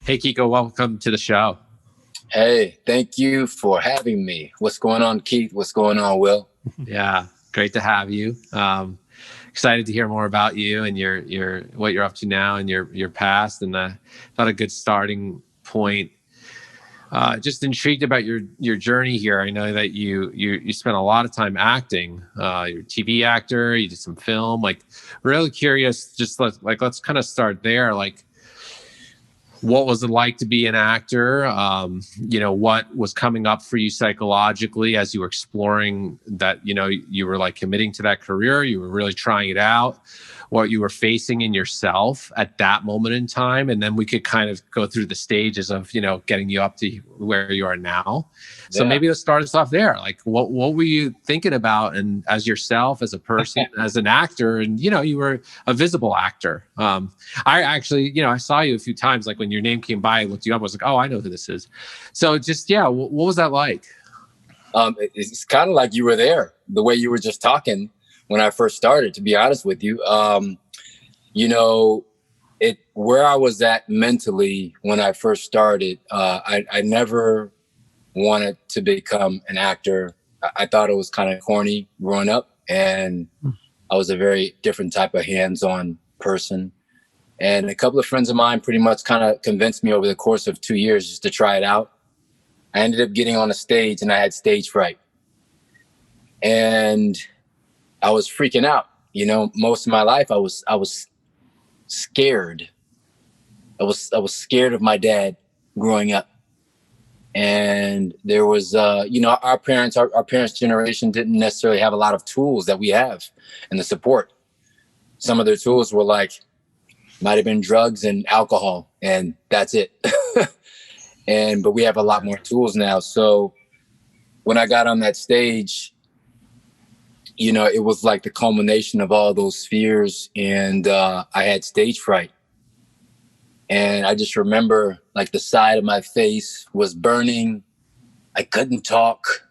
Hey, Kiko, welcome to the show. Hey, thank you for having me. What's going on, Keith? What's going on, Will? Yeah, great to have you. Excited to hear more about you and your what you're up to now and your past. And thought a good starting point. Just intrigued about your journey here. I know that you spent a lot of time acting. You're a TV actor. You did some film. Like, really curious. Just let's kind of start there. Like, what was it like to be an actor? What was coming up for you psychologically as you were exploring that, you were like committing to that career, you were really trying it out, what you were facing in yourself at that moment in time. And then we could kind of go through the stages of, getting you up to where you are now. So maybe let's start us off there. Like, what were you thinking about, and as yourself, as a person, as an actor, and you were a visible actor. I actually, I saw you a few times. Like when your name came by, I looked you up. I was like, oh, I know who this is. So just what was that like? It's kind of like you were there, the way you were just talking when I first started. To be honest with you, where I was at mentally when I first started, I never wanted to become an actor. I thought it was kind of corny growing up, and I was a very different type of hands-on person. And a couple of friends of mine pretty much kind of convinced me over the course of 2 years just to try it out. I ended up getting on a stage and I had stage fright. And I was freaking out. Most of my life I was scared. I was scared of my dad growing up. And there was, our parents' generation didn't necessarily have a lot of tools that we have and the support. Some of their tools were might have been drugs and alcohol, and that's it. But we have a lot more tools now. So when I got on that stage, it was like the culmination of all those fears, and I had stage fright. And I just remember like the side of my face was burning. I couldn't talk.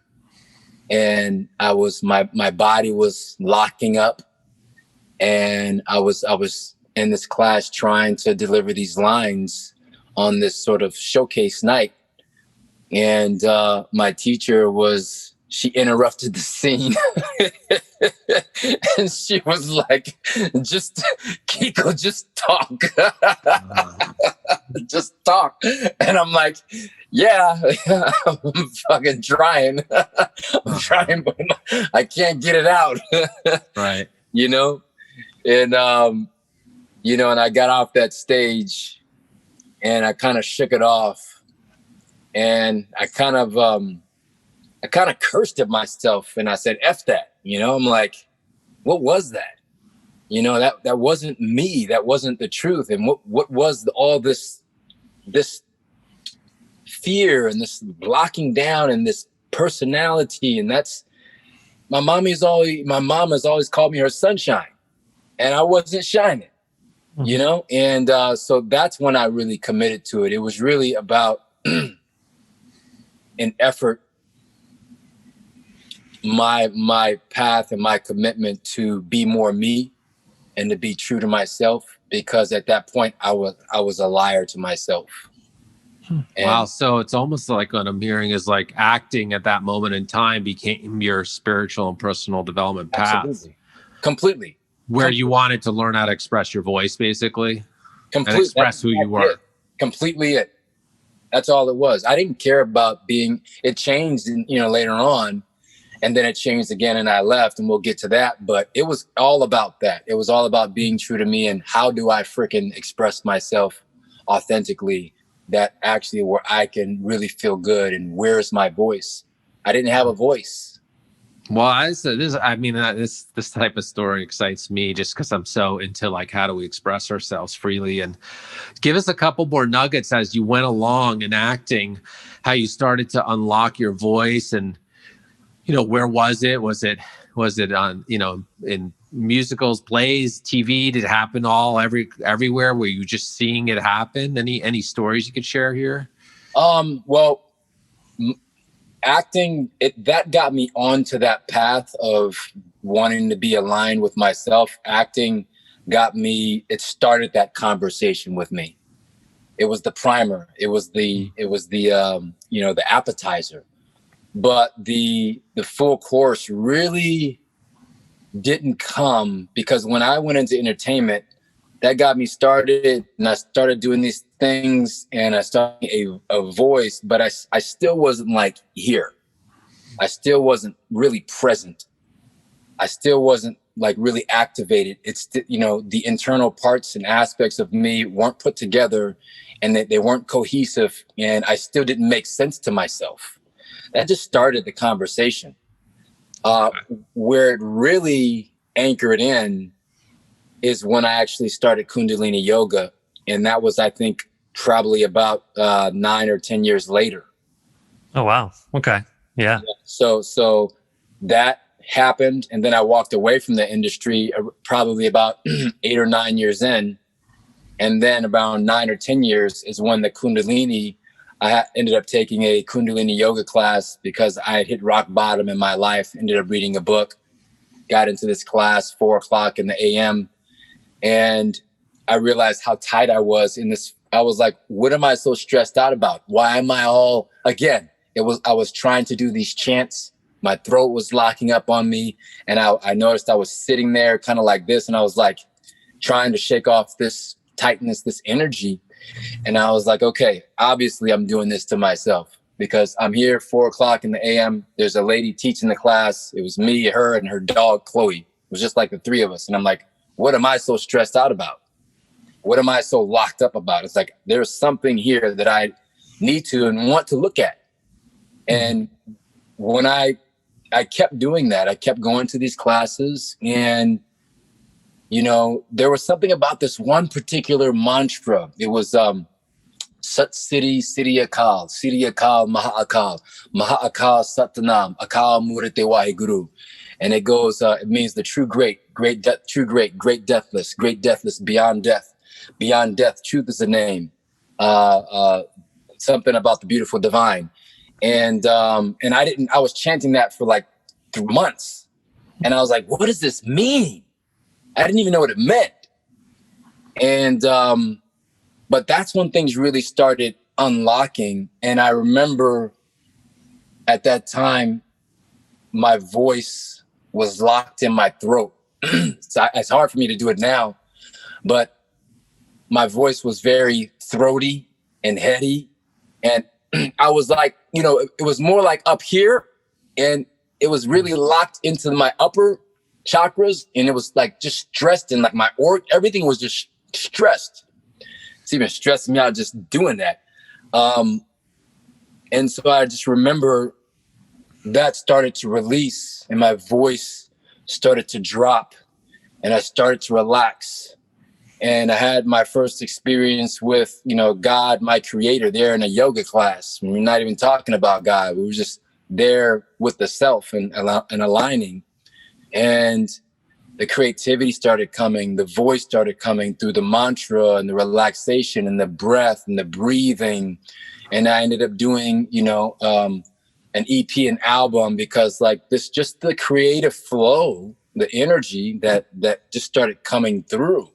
And my body was locking up. And I was in this class trying to deliver these lines on this sort of showcase night. And my teacher she interrupted the scene. And she was like, Kiko, just talk. Just talk. And I'm like, yeah, I'm fucking trying. I'm trying, but I can't get it out. Right. And, and I got off that stage and I kind of shook it off, and I kind of cursed at myself, and I said, F that, I'm like, what was that? That wasn't me. That wasn't the truth. And what was all this fear and this blocking down and this personality? And that's, my mom has always called me her sunshine, and I wasn't shining, And so that's when I really committed to it. It was really about an effort, my path and my commitment to be more me and to be true to myself, because at that point I was a liar to myself. Wow. So it's almost like what I'm hearing is like acting at that moment in time became your spiritual and personal development path. Absolutely. Completely. Where you wanted to learn how to express your voice, basically. Completely. And express who you were. Completely it. That's all it was. I didn't care about it changed, later on. And then it changed again and I left, and we'll get to that. But it was all about that. It was all about being true to me and how do I freaking express myself authentically, that actually where I can really feel good, and where's my voice? I didn't have a voice. Well, this type of story excites me just because I'm so into like, how do we express ourselves freely? And give us a couple more nuggets as you went along in acting, how you started to unlock your voice, and where was it? Was it on, in musicals, plays, TV? Did it happen everywhere? Were you just seeing it happen? Any stories you could share here? Well, acting, that got me onto that path of wanting to be aligned with myself. Acting it started that conversation with me. It was the primer. It was the the appetizer. But the full course really didn't come, because when I went into entertainment, that got me started, and I started doing these things, and I started a voice, but I still wasn't like here. I still wasn't really present. I still wasn't like really activated. It's, the internal parts and aspects of me weren't put together, and they weren't cohesive, and I still didn't make sense to myself. That just started the conversation. Where it really anchored in is when I actually started Kundalini yoga. And that was, I think, probably about 9 or 10 years later. Oh, wow. Okay. Yeah. So that happened. And then I walked away from the industry probably about 8 or 9 years in. And then about 9 or 10 years is when the Kundalini, I ended up taking a Kundalini yoga class because I had hit rock bottom in my life, ended up reading a book, got into this class 4:00 in the AM. And I realized how tight I was in this. I was like, what am I so stressed out about? Why am I all, again, I was trying to do these chants. My throat was locking up on me. And I noticed I was sitting there kind of like this. And I was like trying to shake off this tightness, this energy. And I was like, okay, obviously I'm doing this to myself, because I'm here 4:00 in the AM. There's a lady teaching the class. It was me, her, and her dog, Chloe. It was just like the three of us. And I'm like, what am I so stressed out about? What am I so locked up about? It's like, there's something here that I need to and want to look at. And when I kept doing that, I kept going to these classes, and there was something about this one particular mantra. It was Sat Siri Siri Akal, Siri Akal, Maha Akal, Maha Akal Satanam, Akal Murate Waheguru. And it goes, it means the true great, true great deathless, beyond death, truth is the name. Something about the beautiful divine. And I was chanting that for like 3 months. And I was like, what does this mean? I didn't even know what it meant. And, but that's when things really started unlocking. And I remember at that time, my voice was locked in my throat. It's hard for me to do it now, but my voice was very throaty and heady. And I was like, it was more like up here, and it was really locked into my upper chakras, and it was like just stressed, and like everything was just stressed. It's even stressing me out just doing that. And so I just remember that started to release, and my voice started to drop, and I started to relax. And I had my first experience with, God, my creator, there in a yoga class. We're not even talking about God. We were just there with the self and aligning. And the creativity started coming. The voice started coming through the mantra and the relaxation and the breath and the breathing. And I ended up doing, an EP, an album, because like this, just the creative flow, the energy that just started coming through.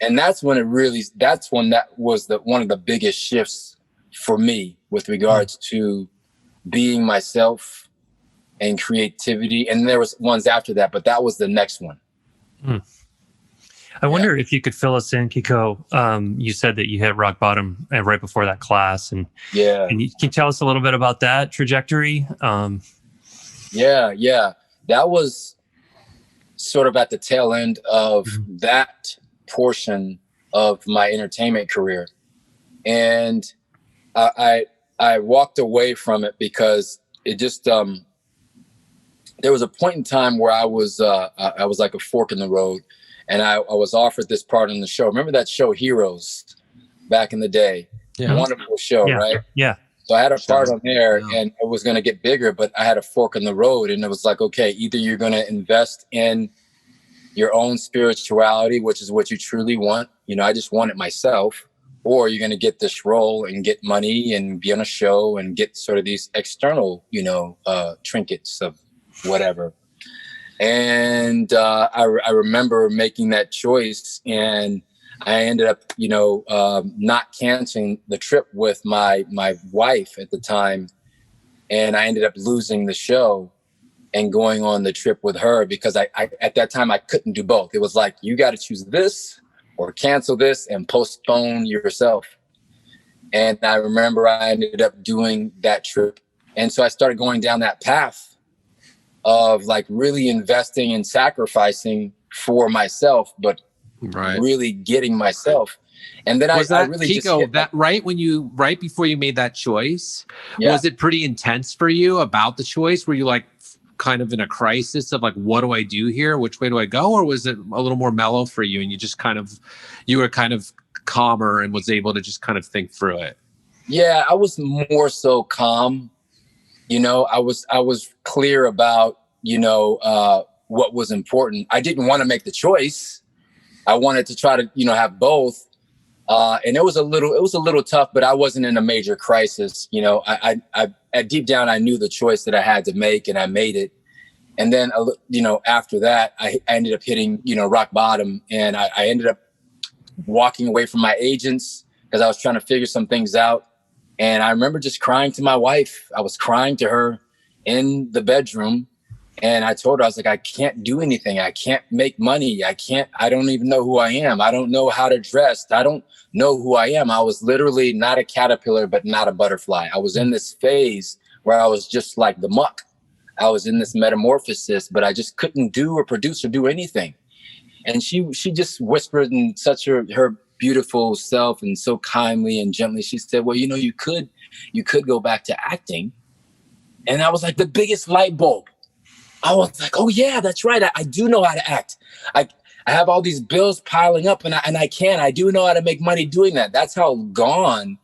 And that's when that was one of the biggest shifts for me with regards to being myself and creativity. And there was ones after that, but that was the next one. I wonder if you could fill us in, Kiko. You said that you hit rock bottom right before that class, and can you tell us a little bit about that trajectory? Yeah. That was sort of at the tail end of that portion of my entertainment career. And I walked away from it because it just, there was a point in time where I was like a fork in the road, and I was offered this part in the show. Remember that show Heroes back in the day? Yeah. Wonderful show, right? Yeah. So I had a part on there, and it was going to get bigger, but I had a fork in the road, and it was like, okay, either you're going to invest in your own spirituality, which is what you truly want. I just want it myself, or you're going to get this role and get money and be on a show and get sort of these external, trinkets of whatever. And I remember making that choice, and I ended up, not canceling the trip with my wife at the time. And I ended up losing the show and going on the trip with her because I at that time I couldn't do both. It was like, you got to choose this or cancel this and postpone yourself. And I remember I ended up doing that trip. And so I started going down that path of like really investing and sacrificing for myself, but really getting myself. And then I really Kiko, just that right before you made that choice, was it pretty intense for you about the choice? Were you like kind of in a crisis of like, what do I do here? Which way do I go? Or was it a little more mellow for you and you were kind of calmer and was able to just kind of think through it? Yeah, I was more so calm. I was clear about, what was important. I didn't want to make the choice. I wanted to try to, have both. And it was a little tough, but I wasn't in a major crisis. I deep down, I knew the choice that I had to make and I made it. And then, after that, I ended up hitting, rock bottom, and I ended up walking away from my agents because I was trying to figure some things out. And I remember just crying to my wife. I was crying to her in the bedroom. And I told her, I was like, I can't do anything. I can't make money. I don't even know who I am. I don't know how to dress. I don't know who I am. I was literally not a caterpillar, but not a butterfly. I was in this phase where I was just like the muck. I was in this metamorphosis, but I just couldn't do or produce or do anything. And she just whispered in such her beautiful self and so kindly and gently. She said, well, you could go back to acting. And I was like the biggest light bulb. I was like, oh yeah, that's right. I do know how to act. I have all these bills piling up and I do know how to make money doing that. That's how gone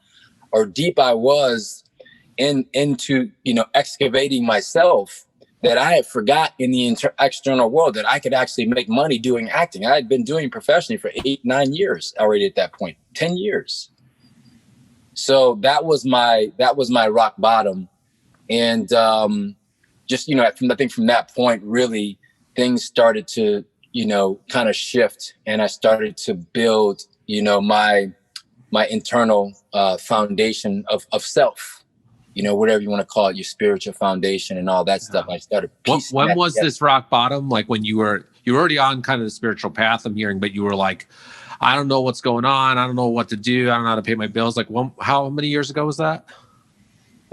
or deep I was into, excavating myself, that I had forgot in the external world that I could actually make money doing acting. I had been doing professionally for 8-9 years already at that point, 10 years. So that was my rock bottom. And, just, from that point, really things started to, kind of shift, and I started to build, my internal foundation of self, whatever you want to call it, your spiritual foundation and all that stuff. I started piecing when was this rock bottom? Like when you were already on kind of the spiritual path, I'm hearing, but you were like, I don't know what's going on. I don't know what to do. I don't know how to pay my bills. Like how many years ago was that?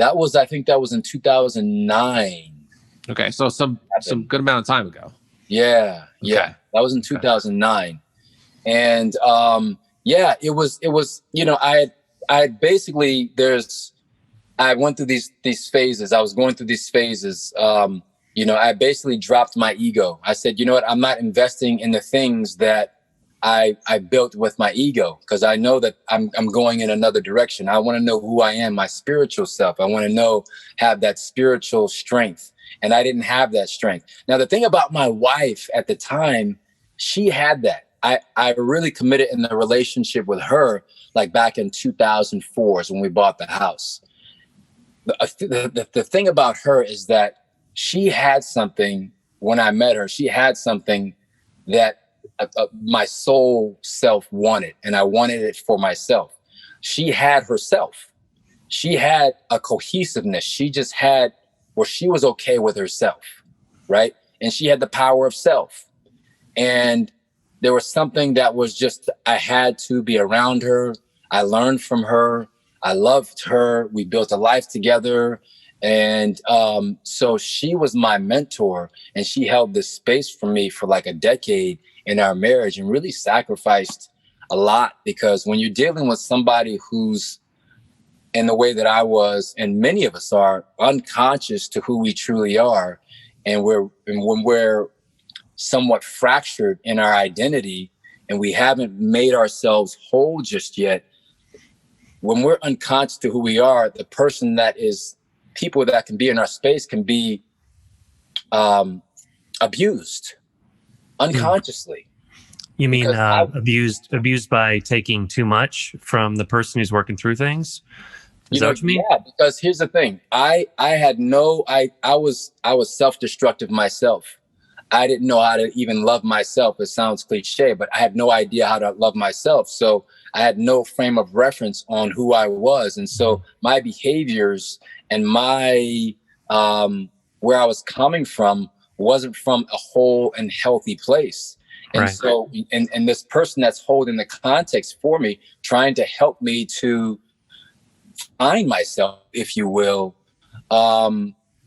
I think that was in 2009. Okay, so some good amount of time ago. Yeah, yeah, that was in 2009, and it was. I basically I went through these phases. I was going through these phases. I basically dropped my ego. I said, you know what, I'm not investing in the things that I built with my ego, because I know that I'm going in another direction. I want to know who I am, my spiritual self. I want to have that spiritual strength. And I didn't have that strength. Now, the thing about my wife at the time, she had that. I really committed in the relationship with her, like back in 2004 is when we bought the house. The thing about her is that she had something when I met her. She had something that my soul self wanted, and I wanted it for myself. She had herself. She had a cohesiveness. She just had where she was okay with herself, right? And she had the power of self. And there was something that was just, I had to be around her. I learned from her. I loved her. We built a life together. And so she was my mentor, and she held this space for me for like a decade in our marriage, and really sacrificed a lot, because when you're dealing with somebody who's in the way that I was, and many of us are, unconscious to who we truly are, and when we're somewhat fractured in our identity and we haven't made ourselves whole just yet, when we're unconscious to who we are, the person that is, people that can be in our space can be abused unconsciously. You mean abused by taking too much from the person who's working through things? Is that what you mean? Yeah, because here's the thing. I was self-destructive myself. I didn't know how to even love myself. It sounds cliche, but I had no idea how to love myself. So I had no frame of reference on who I was. And so my behaviors and my where I was coming from wasn't from a whole and healthy place. And so, and this person that's holding the context for me, trying to help me to find myself, if you will,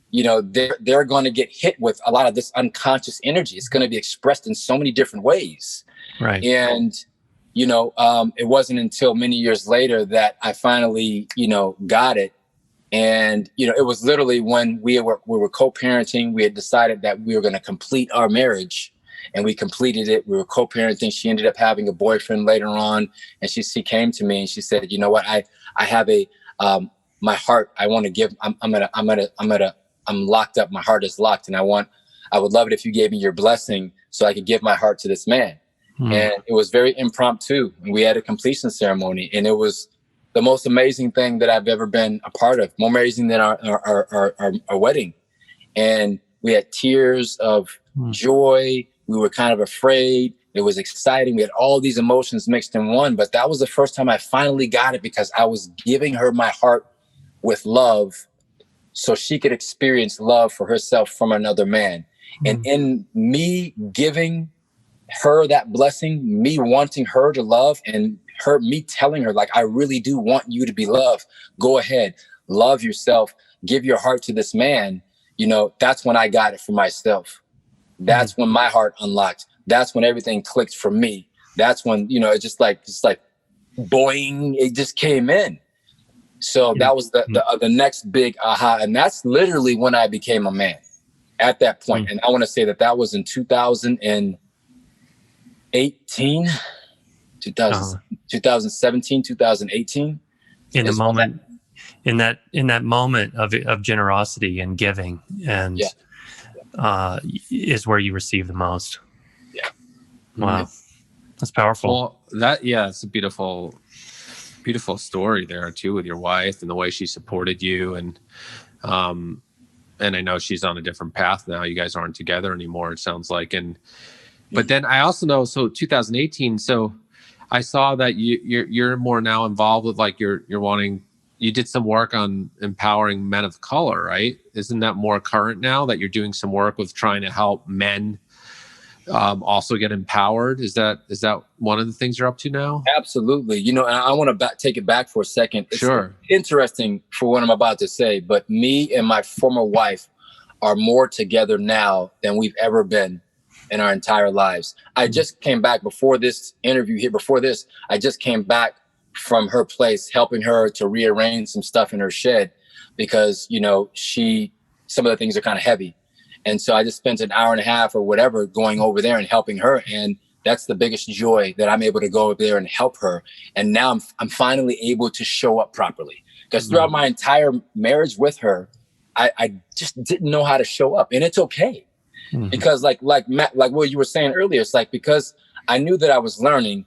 you know, they're going to get hit with a lot of this unconscious energy. It's going to be expressed in so many different ways. Right. And, you know, it wasn't until many years later that I finally, you know, got it. And, you know, it was literally when we were co-parenting. We had decided that we were going to complete our marriage, and we completed it. We were co-parenting. She ended up having a boyfriend later on, and she came to me and she said, you know what, I have a, my heart, I want to give, I'm locked up. My heart is locked. And I would love it if you gave me your blessing so I could give my heart to this man. And it was very impromptu. And we had a completion ceremony, and it was the most amazing thing that I've ever been a part of, more amazing than our wedding. And we had tears of joy. We were kind of afraid. It was exciting. We had all these emotions mixed in one, but that was the first time I finally got it, because I was giving her my heart with love so she could experience love for herself from another man. And in me giving her that blessing, me wanting her to love, and me telling her, like, I really do want you to be loved. Go ahead, love yourself, give your heart to this man. You know, that's when I got it for myself. That's when my heart unlocked. That's when everything clicked for me. That's when, you know, it's just like boing, it just came in. So that was the next big aha. And that's literally when I became a man at that point. And I want to say that was in 2018, 2017, 2018. In the moment, in that moment of generosity and giving, and is where you receive the most. Yeah. Wow. That's powerful. Well, it's a beautiful story there too, with your wife and the way she supported you. And I know she's on a different path now. You guys aren't together anymore, it sounds like. But then I also know, so 2018, so I saw that you're more now involved with, like, you did some work on empowering men of color, right? Isn't that more current now, that you're doing some work with trying to help men also get empowered? Is that one of the things you're up to now? Absolutely. You know, and I want to take it back for a second. It's sure. Interesting for what I'm about to say, but me and my former wife are more together now than we've ever been in our entire lives. I just came back before this interview here. Before this, I just came back from her place, helping her to rearrange some stuff in her shed, because, you know, some of the things are kind of heavy. And so I just spent an hour and a half or whatever going over there and helping her. And that's the biggest joy, that I'm able to go over there and help her. And now I'm finally able to show up properly, because throughout my entire marriage with her, I just didn't know how to show up. And it's okay. Because like Matt, like what you were saying earlier, it's like, because I knew that I was learning,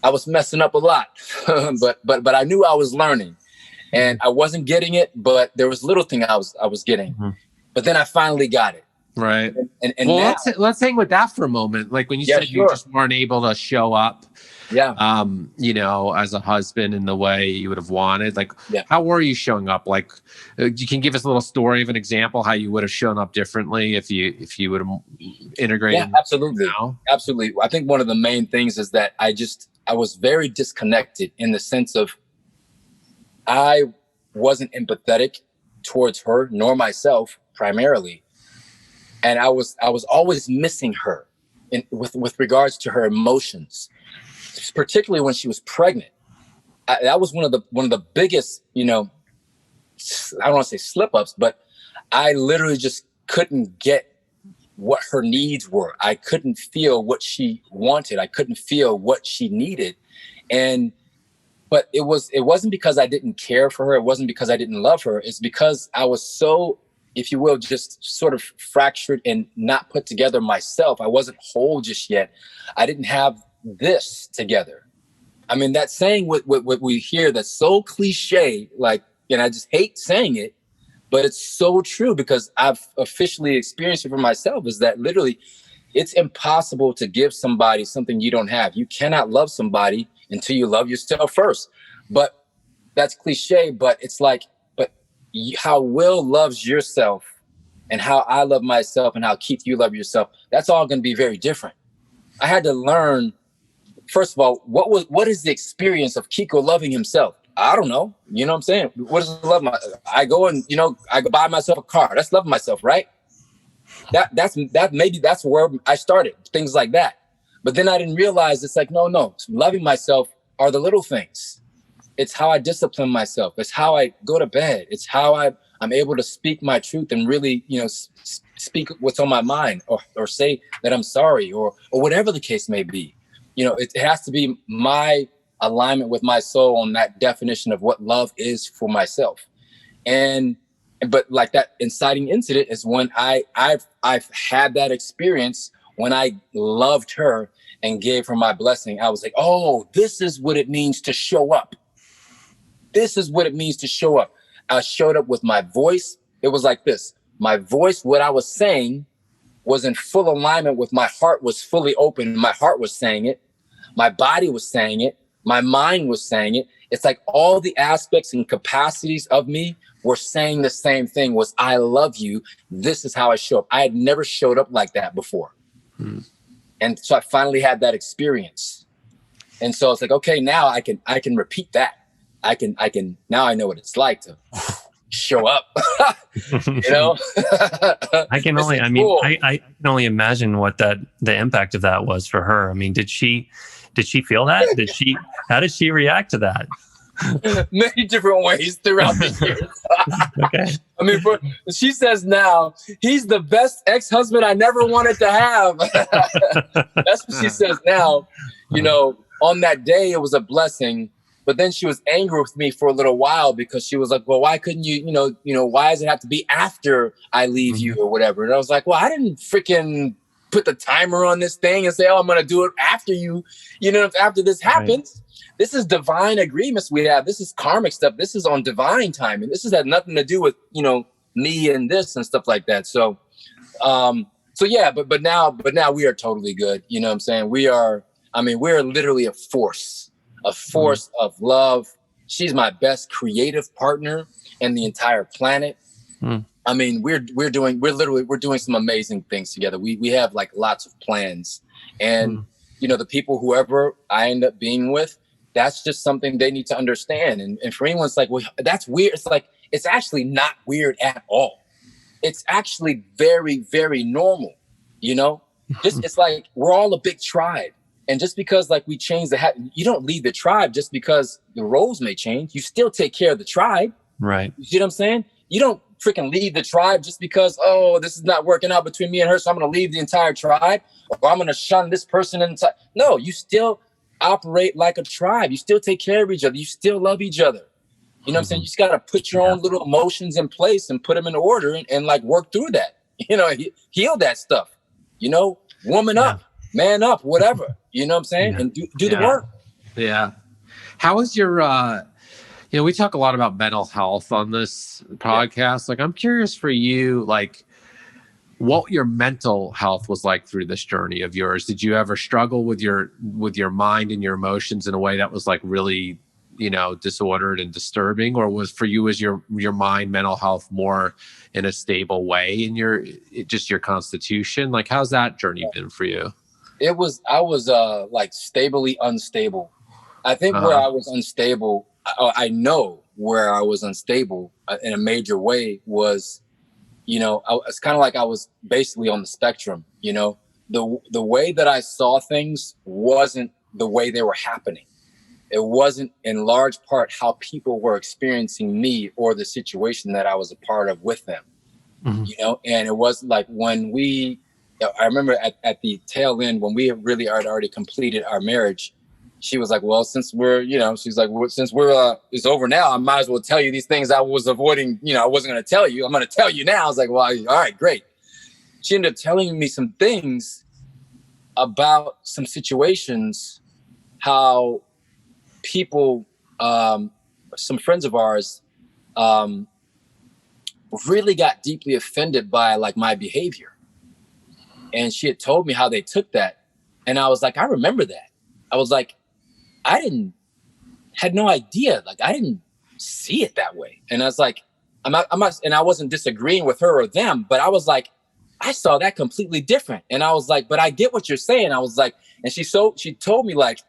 I was messing up a lot, but I knew I was learning, and I wasn't getting it, but there was little thing I was getting, but then I finally got it. Right. And well, now, let's hang with that for a moment. Like when you said you just weren't able to show up, you know, as a husband in the way you would have wanted. Like, how were you showing up? Like, you can give us a little story of an example how you would have shown up differently if you would have integrated. Yeah, absolutely. Absolutely. I think one of the main things is that I was very disconnected, in the sense of I wasn't empathetic towards her, nor myself primarily. And I was always missing her with regards to her emotions, particularly when she was pregnant. That was one of the biggest, you know, I don't want to say slip ups, but I literally just couldn't get what her needs were. I couldn't feel what she wanted. I couldn't feel what she needed. But it wasn't because I didn't care for her. It wasn't because I didn't love her. It's because I was so, if you will, just sort of fractured and not put together myself. I wasn't whole just yet. I didn't have this together. I mean, that saying what we hear, that's so cliche, like, and I just hate saying it, but it's so true, because I've officially experienced it for myself, is that literally it's impossible to give somebody something you don't have. You cannot love somebody until you love yourself first. But that's cliche, but it's like, how Will loves yourself and how I love myself and how Keith, you love yourself, that's all going to be very different. I had to learn, first of all, what is the experience of Kiko loving himself? I don't know. You know what I'm saying? What is love? I go and, I go buy myself a car. That's loving myself, right? Maybe that's where I started, things like that. But then I didn't realize it's like, no, loving myself are the little things. It's how I discipline myself. It's how I go to bed. It's how I'm able to speak my truth and really, speak what's on my mind, or say that I'm sorry, or whatever the case may be. It has to be my alignment with my soul on that definition of what love is for myself. But like that inciting incident is when I've had that experience when I loved her and gave her my blessing. I was like, oh, this is what it means to show up. This is what it means to show up. I showed up with my voice. It was like this. My voice, what I was saying, was in full alignment with my heart, was fully open. My heart was saying it. My body was saying it. My mind was saying it. It's like all the aspects and capacities of me were saying the same thing, was I love you. This is how I show up. I had never showed up like that before. And so I finally had that experience. And so it's like, okay, now I can repeat that. I can now I know what it's like to show up. I can only imagine what the impact of that was for her. I mean, did she feel that? How did she react to that? Many different ways throughout the years. Okay. I mean, she says now, he's the best ex-husband I never wanted to have. That's what she says now. On that day, it was a blessing. But then she was angry with me for a little while because she was like, well, why couldn't you, why does it have to be after I leave you or whatever? And I was like, well, I didn't freaking put the timer on this thing and say, oh, I'm going to do it after you, after this happens. Right. This is divine agreements we have. This is karmic stuff. This is on divine timing. This has had nothing to do with, me and this and stuff like that. So, yeah, but now we are totally good. You know what I'm saying? We're literally a force of love. She's my best creative partner in the entire planet. I mean, we're doing some amazing things together. We have like lots of plans, and the people, whoever I end up being with, that's just something they need to understand. And for anyone, it's like, well, that's weird. It's like, it's actually not weird at all. It's actually very, very normal. It's like, we're all a big tribe. And just because like we change you don't leave the tribe just because the roles may change. You still take care of the tribe. Right. You see what I'm saying? You don't freaking leave the tribe just because, oh, this is not working out between me and her, so I'm going to leave the entire tribe, or I'm going to shun this person inside. No, you still operate like a tribe. You still take care of each other. You still love each other. You know what I'm saying? You just got to put your own little emotions in place and put them in order and like work through that. Heal that stuff. Woman up. Man up, whatever, you know what I'm saying? Yeah. And do the work. Yeah. How is your, we talk a lot about mental health on this podcast. Yeah. Like, I'm curious for you, like, what your mental health was like through this journey of yours. Did you ever struggle with your mind and your emotions in a way that was like really, disordered and disturbing? Or was your mind, mental health more in a stable way in your constitution? Like, how's that journey been for you? I was like stably unstable. I think where I was unstable, I know where I was unstable in a major way was, it's kind of like I was basically on the spectrum. The way that I saw things wasn't the way they were happening. It wasn't in large part how people were experiencing me or the situation that I was a part of with them. And it was like when I remember at the tail end when we really had already completed our marriage, she was like, well, since it's over now, I might as well tell you these things I was avoiding, I wasn't going to tell you. I'm going to tell you now. I was like, well, all right, great. She ended up telling me some things about some situations, how people, some friends of ours, really got deeply offended by like my behavior. And she had told me how they took that. And I was like, I remember that. I was like, had no idea. Like, I didn't see it that way. And I was like, I'm not, and I wasn't disagreeing with her or them, but I was like, I saw that completely different. And I was like, but I get what you're saying. I was like, and she told me like,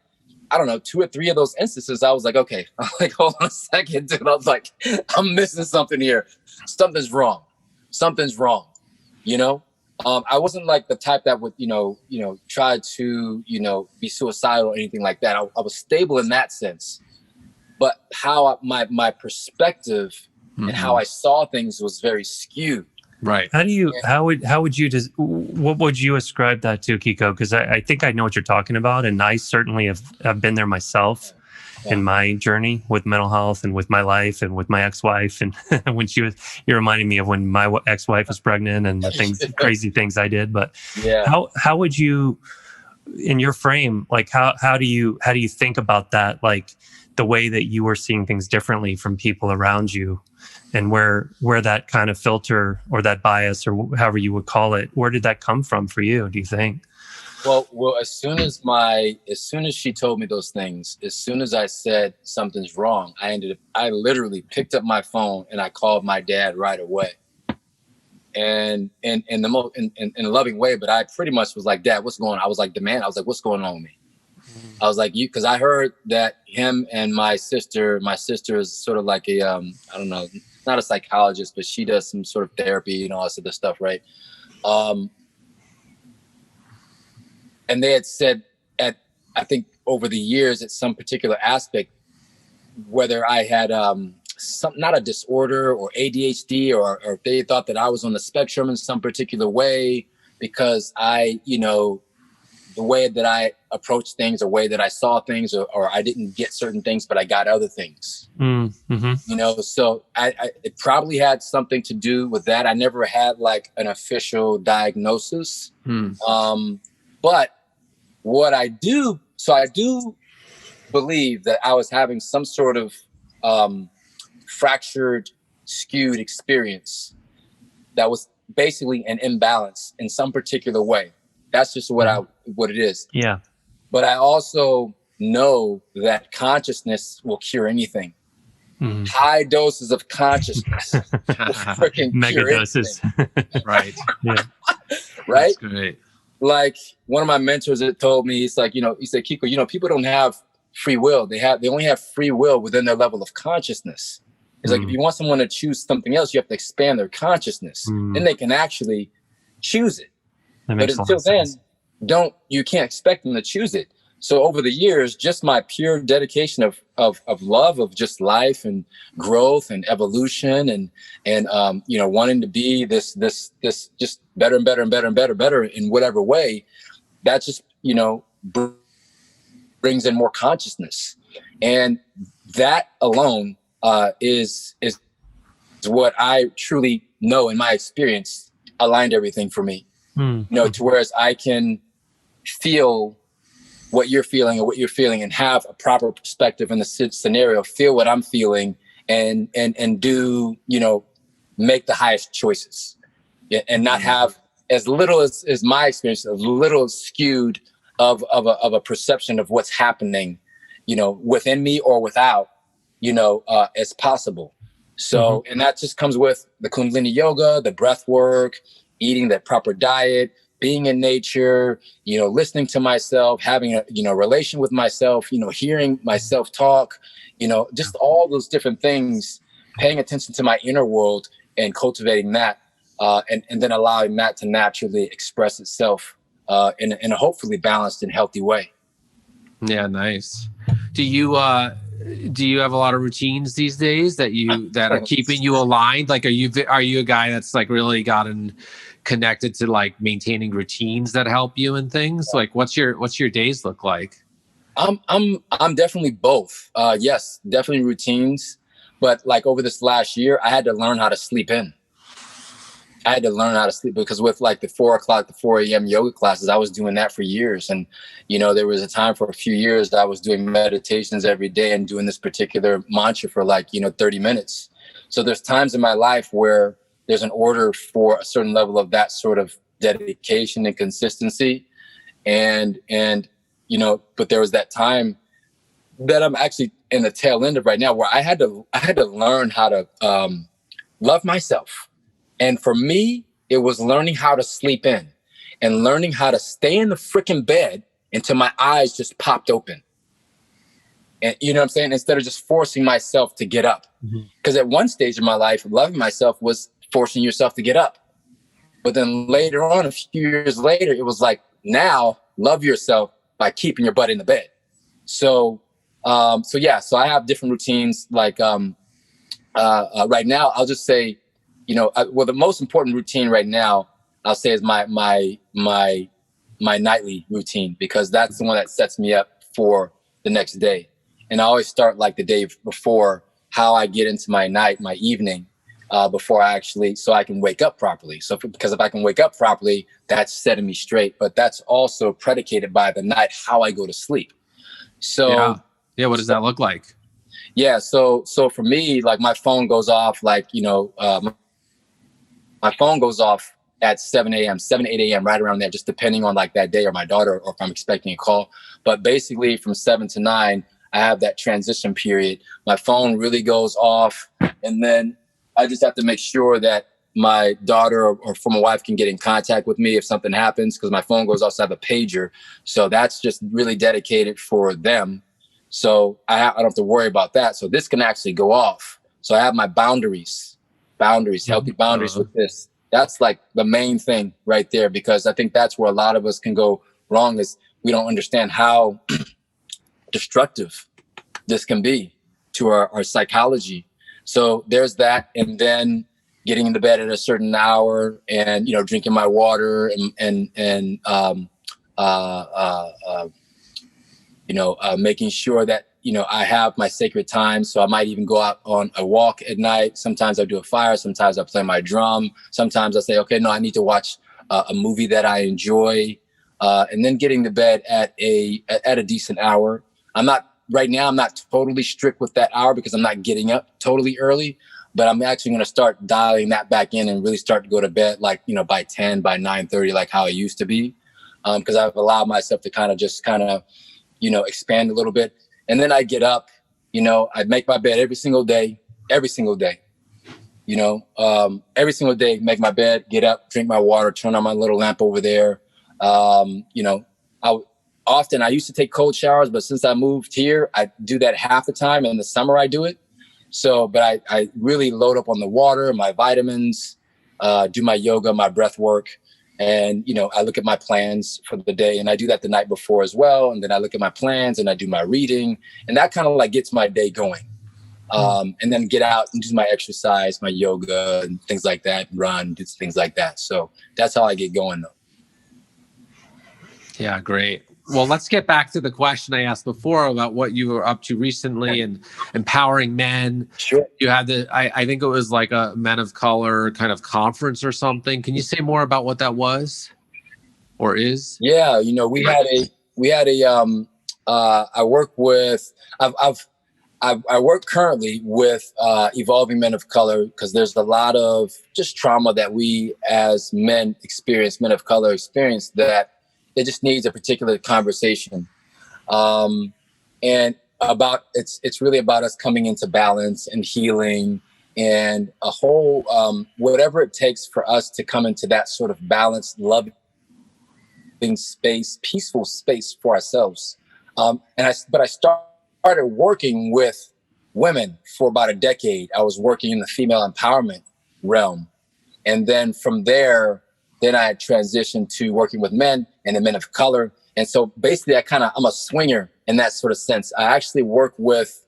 I don't know, 2 or 3 of those instances. I was like, okay, I'm like, hold on a second, dude. I was like, I'm missing something here. Something's wrong. You know? I wasn't like the type that would, try to, be suicidal or anything like that. I was stable in that sense, but how my perspective and how I saw things was very skewed. Right. How would you just, what would you ascribe that to, Kiko? Because I think I know what you're talking about, and I certainly have been there myself in my journey with mental health and with my life and with my ex-wife. And when you reminded me of when my ex-wife was pregnant and the crazy things I did. But how would you, in your frame, like how do you think about that? Like the way that you were seeing things differently from people around you, and where that kind of filter or that bias or however you would call it, where did that come from for you, do you think? Well, as soon as she told me those things, as soon as I said something's wrong, I literally picked up my phone and I called my dad right away. And in a loving way, but I pretty much was like, Dad, what's going on? I was like, what's going on with me? I was like, because I heard that him and my sister is sort of like a, I don't know, not a psychologist, but she does some sort of therapy and all that sort of stuff, right? And they had said I think over the years at some particular aspect, whether I had not a disorder or ADHD or if they thought that I was on the spectrum in some particular way, because the way that I approached things, or way that I saw things, or I didn't get certain things, but I got other things. Mm-hmm. So it probably had something to do with that. I never had like an official diagnosis. But what I do believe that I was having some sort of fractured, skewed experience that was basically an imbalance in some particular way. That's just what it is. Yeah. But I also know that consciousness will cure anything. High doses of consciousness will freaking mega cure doses. Right. Yeah. That's Right. great. Like one of my mentors that told me, he said, Kiko, people don't have free will. They only have free will within their level of consciousness. It's like, if you want someone to choose something else, you have to expand their consciousness. Then they can actually choose it. But until then, you can't expect them to choose it. So over the years, just my pure dedication of love of just life and growth and evolution and wanting to be this just better and better and better and better in whatever way, that just brings in more consciousness, and that alone is what I truly know in my experience aligned everything for me. To whereas I can feel what you're feeling and have a proper perspective in the scenario, feel what I'm feeling and do, make the highest choices, and not have as little as my experience, as little skewed of a perception of what's happening, within me or without, as possible. So, and that just comes with the Kundalini yoga, the breath work, eating that proper diet, being in nature, listening to myself, having a relation with myself, hearing myself talk, just all those different things, paying attention to my inner world and cultivating that, and then allowing that to naturally express itself in a hopefully balanced and healthy way. Yeah, nice. Do you have a lot of routines these days that are keeping you aligned? Like, are you a guy that's like really gotten connected to like maintaining routines that help you and things? Like, what's your days look like? I'm definitely both. Yes, definitely routines. But like over this last year, I had to learn how to sleep in. I had to learn how to sleep, because with like the 4 o'clock to 4 a.m. yoga classes, I was doing that for years. And, there was a time for a few years that I was doing meditations every day and doing this particular mantra for like, 30 minutes. So there's times in my life where there's an order for a certain level of that sort of dedication and consistency. And, but there was that time that I'm actually in the tail end of right now where I had to learn how to love myself. And for me, it was learning how to sleep in and learning how to stay in the freaking bed until my eyes just popped open. And you know what I'm saying? Instead of just forcing myself to get up. Because at one stage of my life, loving myself was forcing yourself to get up. But then later on, a few years later, it was like, now love yourself by keeping your butt in the bed. So I have different routines. Like right now, I'll just say, the most important routine right now, I'll say, is my nightly routine, because that's the one that sets me up for the next day. And I always start like the day before, how I get into my evening, before so I can wake up properly. Because if I can wake up properly, that's setting me straight. But that's also predicated by the night, how I go to sleep. So yeah. What does that look like? Yeah. So for me, like my phone goes off, my phone goes off at 7 a.m., 7, 8 a.m., right around there, just depending on like that day or my daughter, or if I'm expecting a call. But basically from 7 to 9, I have that transition period. My phone really goes off. And then I just have to make sure that my daughter or former wife can get in contact with me if something happens, because my phone goes off. So I have a pager. So that's just really dedicated for them. So I don't have to worry about that. So this can actually go off. So I have my boundaries, healthy boundaries with this. That's like the main thing right there, because I think that's where a lot of us can go wrong, is we don't understand how destructive this can be to our psychology. So there's that. And then getting into bed at a certain hour and, drinking my water and making sure that, I have my sacred time. So I might even go out on a walk at night. Sometimes I do a fire. Sometimes I play my drum. Sometimes I say, okay, no, I need to watch a movie that I enjoy. And then getting to bed at a decent hour. Right now, I'm not totally strict with that hour, because I'm not getting up totally early, but I'm actually going to start dialing that back in and really start to go to bed, like, by 10, by 9:30, like how I used to be. Because I've allowed myself to kind of expand a little bit. And then I get up, I make my bed every single day, every single day, make my bed, get up, drink my water, turn on my little lamp over there. I used to take cold showers, but since I moved here, I do that half the time. In the summer, I do it. So, but I really load up on the water, my vitamins, do my yoga, my breath work. And, I look at my plans for the day, and I do that the night before as well. And then I look at my plans and I do my reading, and that kind of like gets my day going. And then get out and do my exercise, my yoga and things like that, run, do things like that. So that's how I get going though. Yeah, great. Well, let's get back to the question I asked before about what you were up to recently and empowering men. Sure. You had I think it was like a Men of Color kind of conference or something. Can you say more about what that was or is? Yeah, I work with, I work currently with evolving men of color, because there's a lot of just trauma that we as men of color experience, that it just needs a particular conversation. And it's really about us coming into balance and healing, and a whole, whatever it takes for us to come into that sort of balanced, loving space, peaceful space for ourselves. But I started working with women for about a decade. I was working in the female empowerment realm. And then from there, I transitioned to working with men and the men of color. And so basically I'm a swinger in that sort of sense. I actually work with,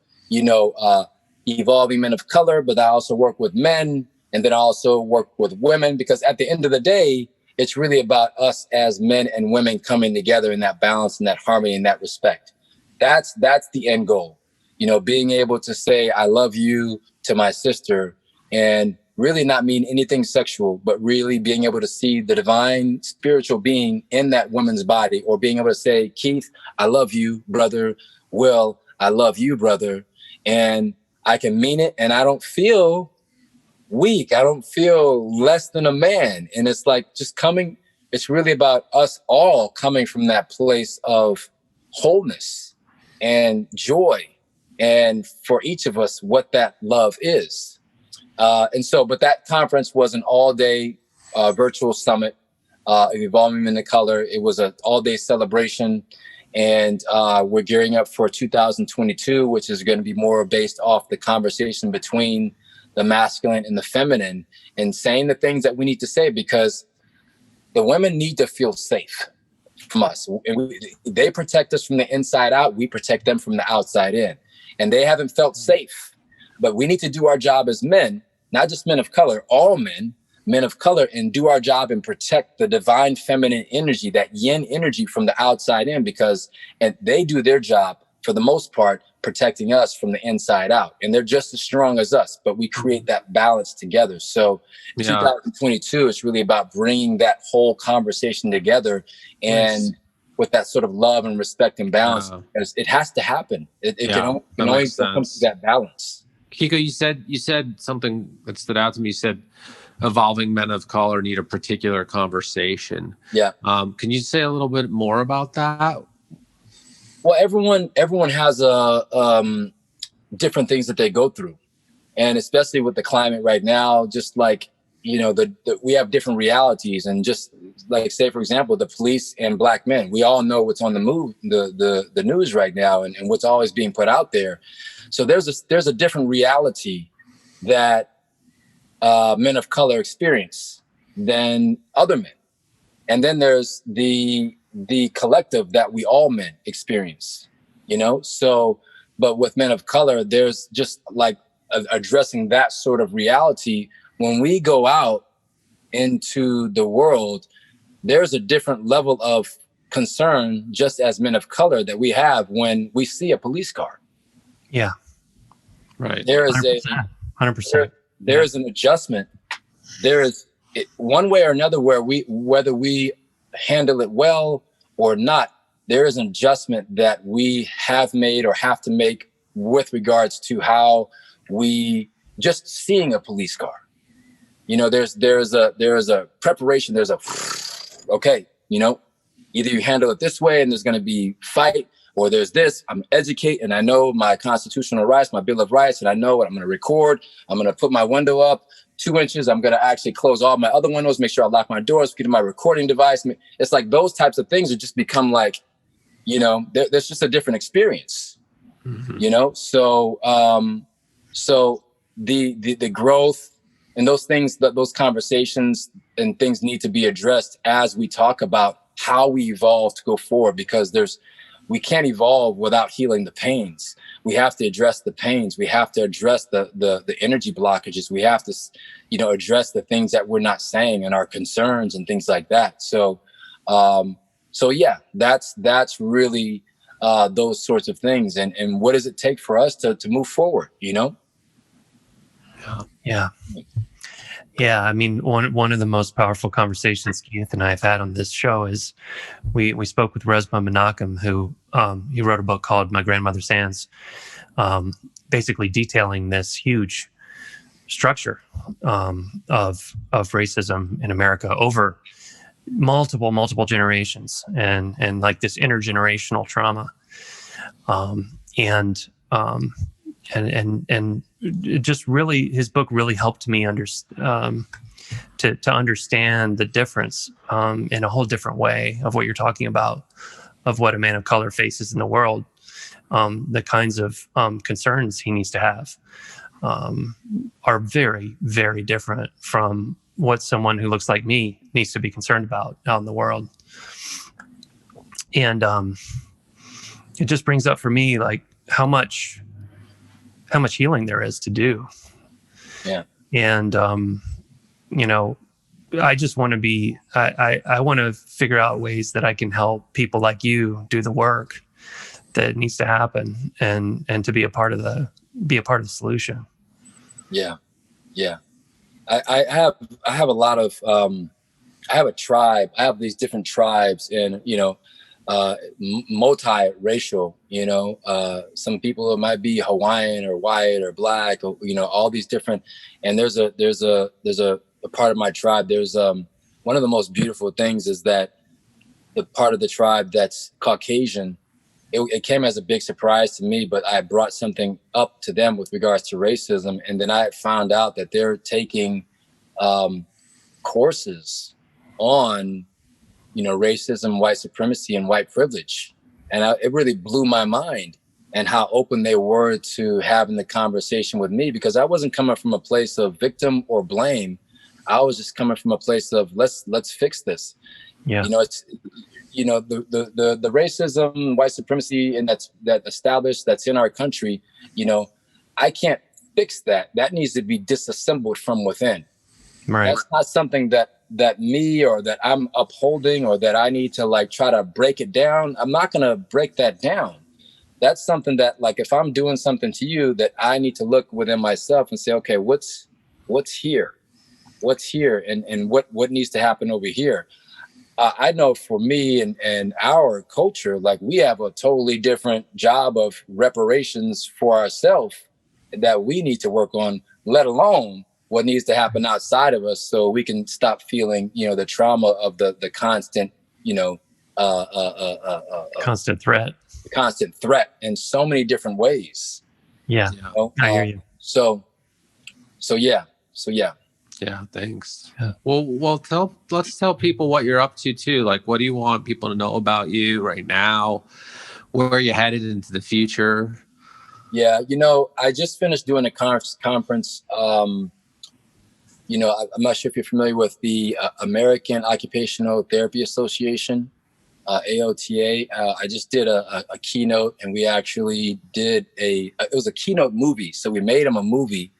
evolving men of color, but I also work with men, and then I also work with women, because at the end of the day, it's really about us as men and women coming together in that balance and that harmony and that respect. That's the end goal, being able to say, I love you to my sister, and really not mean anything sexual, but really being able to see the divine spiritual being in that woman's body, or being able to say, Keith, I love you, brother. Will, I love you, brother. And I can mean it, and I don't feel weak. I don't feel less than a man. And it's like just coming it's really about us all coming from that place of wholeness and joy, and for each of us what that love is. But that conference was an all-day virtual summit, Evolving Men of Color. It was an all-day celebration, and we're gearing up for 2022, which is going to be more based off the conversation between the masculine and the feminine, and saying the things that we need to say, because the women need to feel safe from us. And they protect us from the inside out. We protect them from the outside in. And they haven't felt safe. But we need to do our job as men, not just men of color, all men of color, and do our job and protect the divine feminine energy, that yin energy from the outside in, because and they do their job for the most part protecting us from the inside out. And they're just as strong as us, but we create that balance together. So 2022 is really about bringing that whole conversation together, and with that sort of love and respect and balance. It has to happen. It can only come to that balance. Kiko, you said something that stood out to me. You said evolving men of color need a particular conversation. Yeah. Can you say a little bit more about that? Well, everyone has different things that they go through, and especially with the climate right now, just like, you know, we have different realities, and just like, say, for example, the police and black men, we all know what's on the move, the news right now, and what's always being put out there. So there's a different reality that men of color experience than other men, and then there's the collective that we all men experience, you know? So, but with men of color, there's just like addressing that sort of reality. When we go out into the world, there's a different level of concern, just as men of color, that we have when we see a police car. Yeah. Right. There is 100%. There is an adjustment. There is one way or another whether we handle it well or not, there is an adjustment that we have made or have to make with regards to how we just seeing a police car. You know, there's a preparation. There's okay, you know, either you handle it this way and there's going to be fight, or there's this. I'm educated and I know my constitutional rights, my Bill of Rights, and I know what I'm going to record. I'm going to put my window up 2 inches. I'm going to actually close all my other windows, make sure I lock my doors, get my recording device. It's like those types of things have just become like, you know, there's just a different experience, you know? So, so the growth and those things, those conversations and things need to be addressed as we talk about how we evolve to go forward, because we can't evolve without healing the pains. We have to address the pains. We have to address the energy blockages. We have to, you know, address the things that we're not saying and our concerns and things like that. So, yeah, that's really those sorts of things. And what does it take for us to move forward, you know? Yeah. Yeah, I mean, one of the most powerful conversations Keith and I have had on this show is we spoke with Resma Menachem, who he wrote a book called My Grandmother's Hands, basically detailing this huge structure of racism in America over multiple generations, and like this intergenerational trauma, and it just really, his book really helped me to understand the difference in a whole different way of what you're talking about, of what a man of color faces in the world, the kinds of concerns he needs to have are very, very different from what someone who looks like me needs to be concerned about out in the world. And it just brings up for me like how much healing there is to do. Yeah. And, you know, I just want to be, I want to figure out ways that I can help people like you do the work that needs to happen, and to be a part of the solution. Yeah. Yeah. I have a lot of, I have a tribe. I have these different tribes, and, you know, multi-racial, you know, some people might be Hawaiian or white or black, or, you know, all these different, and there's a part of my tribe. There's one one of the most beautiful things is that the part of the tribe that's Caucasian, it came as a big surprise to me, but I brought something up to them with regards to racism. And then I found out that they're taking courses on, racism, white supremacy, and white privilege. And it really blew my mind, and how open they were to having the conversation with me, because I wasn't coming from a place of victim or blame. I was just coming from a place of let's fix this. Yeah. It's the racism, white supremacy, and that's in our country. I can't fix that. That needs to be disassembled from within. Right. That's not something that me or that I'm upholding, or that I need to like try to break it down. I'm not going to break that down. That's something that, like, if I'm doing something to you, that I need to look within myself and say, okay, what's here? What's here? And what needs to happen over here? I know for me and our culture, like, we have a totally different job of reparations for ourselves that we need to work on, let alone what needs to happen outside of us, so we can stop feeling, the trauma of the constant, constant threat. The constant threat in so many different ways. Yeah. I hear you. So yeah. Yeah, thanks. Yeah. Well, let's tell people what you're up to too. Like, what do you want people to know about you right now? Where are you headed into the future? Yeah, I just finished doing a conference. I'm not sure if you're familiar with the American Occupational Therapy Association, AOTA. I just did a keynote, and we actually did it was a keynote movie. So we made them a movie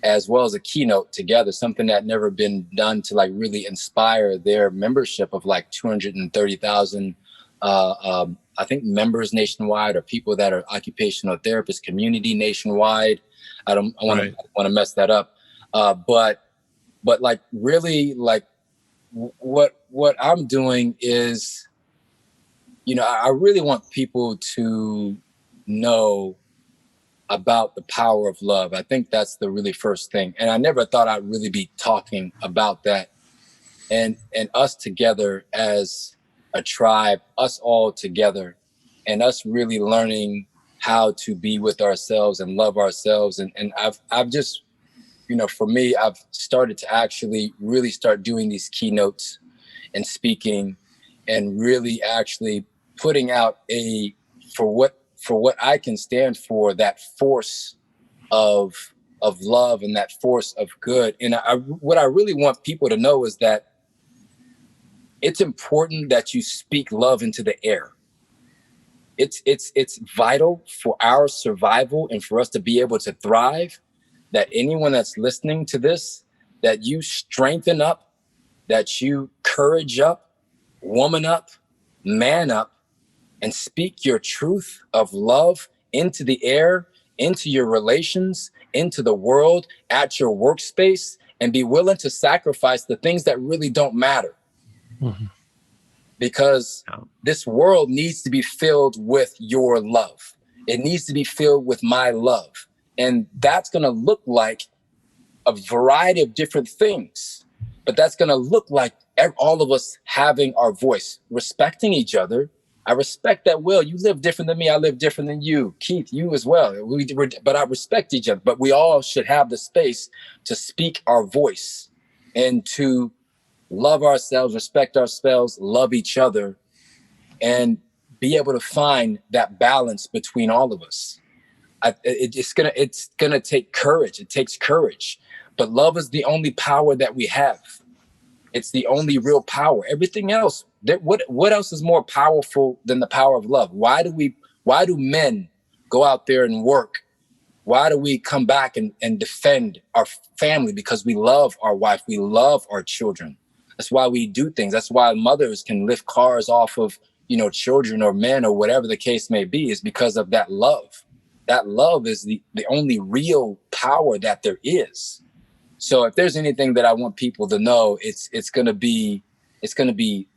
as well as a keynote together, something that never been done to like really inspire their membership of like 230,000, I think, members nationwide, or people that are occupational therapist community nationwide. I want to mess that up. But like, really, like, what I'm doing is, I really want people to know about the power of love. I think that's the really first thing. And I never thought I'd really be talking about that. And us together as a tribe, us all together, and us really learning how to be with ourselves and love ourselves. And I've just, for me, I've started to actually really start doing these keynotes and speaking, and really actually putting out for what I can stand for, that force of love and that force of good. And what I really want people to know is that it's important that you speak love into the air. It's vital for our survival and for us to be able to thrive, that anyone that's listening to this, that you strengthen up, that you courage up, woman up, man up, and speak your truth of love into the air, into your relations, into the world, at your workspace, and be willing to sacrifice the things that really don't matter. Mm-hmm. Because this world needs to be filled with your love. It needs to be filled with my love. And that's going to look like a variety of different things. But that's going to look like all of us having our voice, respecting each other. I respect that, Will. You live different than me. I live different than you. Keith, you as well. But I respect each other. But we all should have the space to speak our voice and to love ourselves, respect ourselves, love each other, and be able to find that balance between all of us. It's gonna take courage. It takes courage. But love is the only power that we have. It's the only real power. Everything else, what else is more powerful than the power of love? Why do men go out there and work? Why do we come back and defend our family? Because we love our wife, we love our children. That's why we do things. That's why mothers can lift cars off of, children or men or whatever the case may be, is because of that love. That love is the only real power that there is. So if there's anything that I want people to know, it's gonna be,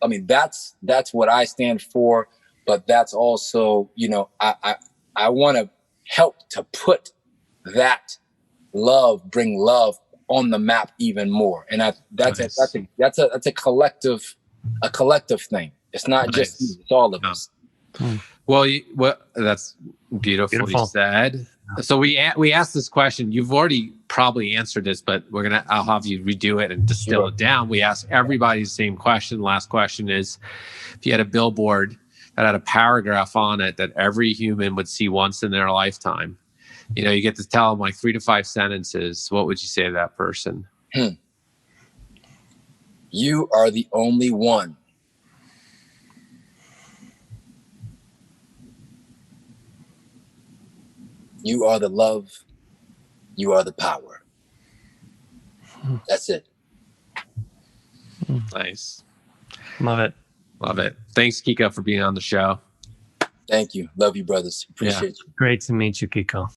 I mean, that's what I stand for, but that's also, I want to help to put that love, bring love on the map even more. And that's Nice. a collective thing. It's not just Nice. you, it's all of us. Well, that's beautifully Beautiful. said. So we asked this question. You've already probably answered this, but I'll have you redo it and distill Sure. it down. We asked everybody the same question. The last question is, if you had a billboard that had a paragraph on it that every human would see once in their lifetime, you get to tell them like 3 to 5 sentences. What would you say to that person? You are the only one. You are the love. You are the power. That's it. Nice. Love it. Love it. Thanks, Kiko, for being on the show. Thank you. Love you, brothers. Appreciate you. Great to meet you, Kiko.